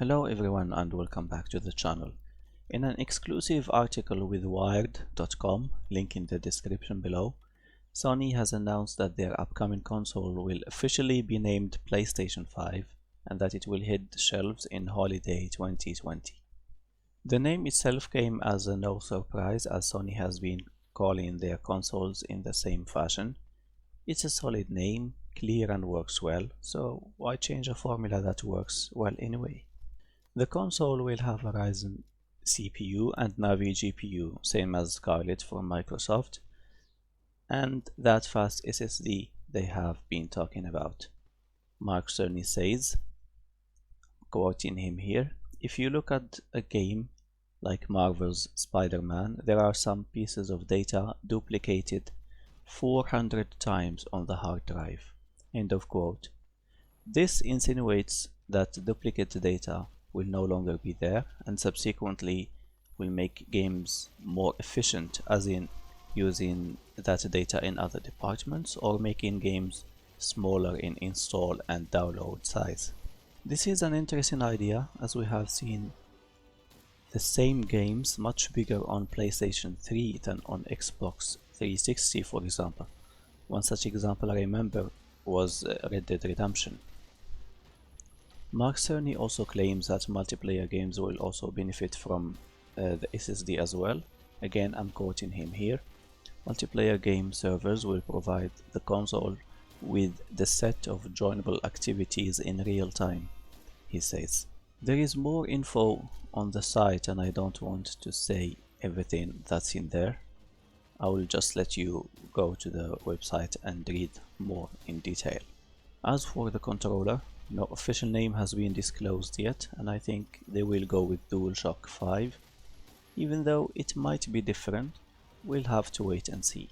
Hello everyone and welcome back to the channel. In an exclusive article with Wired.com, link in the description below, Sony has announced that their upcoming console will officially be named PlayStation 5 and that it will hit the shelves in holiday 2020. The name itself came as a no surprise, as Sony has been calling their consoles in the same fashion. It's a solid name, clear and works well, so why change a formula that works well anyway? The console will have a Ryzen CPU and Navi GPU, same as Scarlett from Microsoft, and that fast SSD they have been talking about. Mark Cerny says, quoting him here, "If you look at a game like Marvel's Spider-Man, there are some pieces of data duplicated 400 times on the hard drive." End of quote. This insinuates that duplicate data will no longer be there and subsequently will make games more efficient, as in using that data in other departments or making games smaller in install and download size. This is an interesting idea, as we have seen the same games much bigger on PlayStation 3 than on Xbox 360, for example. One such example I remember was Red Dead Redemption. Mark Cerny also claims that multiplayer games will also benefit from the SSD as well. Again, I'm quoting him here. "Multiplayer game servers will provide the console with the set of joinable activities in real time," he says. There is more info on the site and I don't want to say everything that's in there. I will just let you go to the website and read more in detail. As for the controller, no official name has been disclosed yet, and I think they will go with DualShock 5. Even though it might be different, we'll have to wait and see.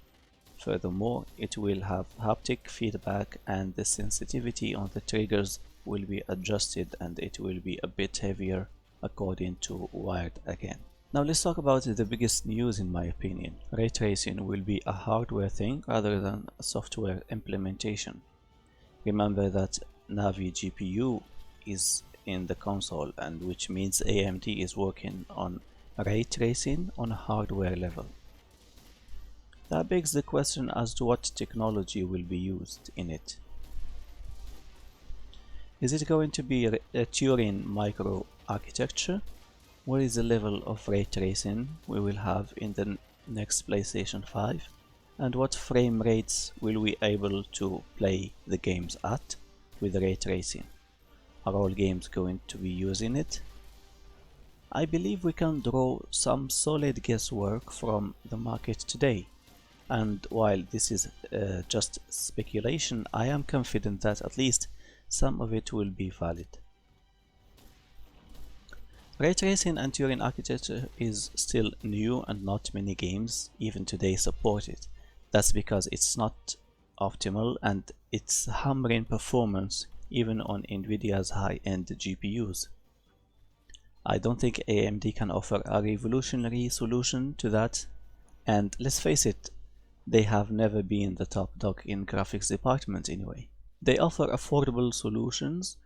Furthermore, it will have haptic feedback and the sensitivity on the triggers will be adjusted and it will be a bit heavier, according to Wired again. Now let's talk about the biggest news in my opinion. Ray tracing will be a hardware thing rather than a software implementation. Remember that Navi GPU is in the console, and which means AMD is working on ray tracing on a hardware level. That begs the question as to what technology will be used in it. Is it going to be a Turing micro architecture? What is the level of ray tracing we will have in the next PlayStation 5? And what frame rates will we able to play the games at with ray tracing? Are all games going to be using it? I believe we can draw some solid guesswork from the market today, and while this is just speculation, I am confident that at least some of it will be valid. Ray tracing and Turing architecture is still new and not many games even today support it. That's because it's not optimal and it's hammering performance even on Nvidia's high-end GPUs. I don't think AMD can offer a revolutionary solution to that, and let's face it, they have never been the top dog in graphics department anyway. They offer affordable solutions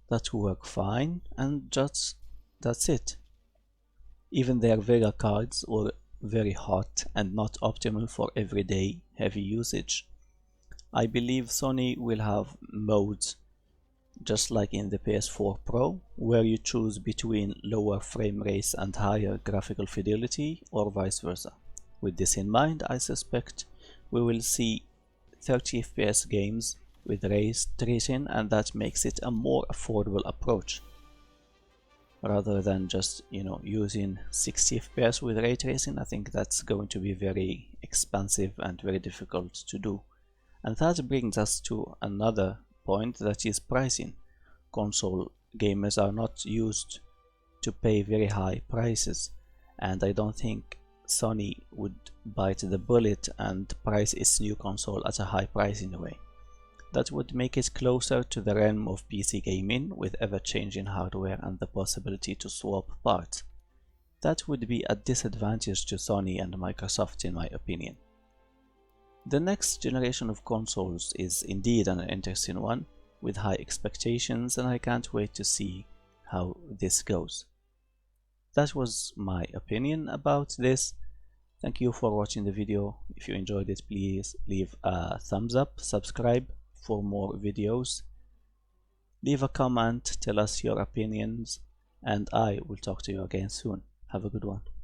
that work fine, and just that's it. Even their Vega cards were very hot and not optimal for everyday heavy usage. I believe Sony will have modes just like in the PS4 Pro, where you choose between lower frame rates and higher graphical fidelity, or vice versa. With this in mind, I suspect we will see 30 FPS games with ray tracing, and that makes it a more affordable approach rather than just using 60 FPS with ray tracing. I think that's going to be very expensive and very difficult to do. And that brings us to another point, that is pricing. Console gamers are not used to pay very high prices, and I don't think Sony would bite the bullet and price its new console at a high price in a way. That would make it closer to the realm of PC gaming with ever-changing hardware and the possibility to swap parts. That would be a disadvantage to Sony and Microsoft in my opinion. The next generation of consoles is indeed an interesting one, with high expectations, and I can't wait to see how this goes. That was my opinion about this. Thank you for watching the video. If you enjoyed it, please leave a thumbs up, subscribe for more videos, leave a comment, tell us your opinions, and I will talk to you again soon. Have a good one.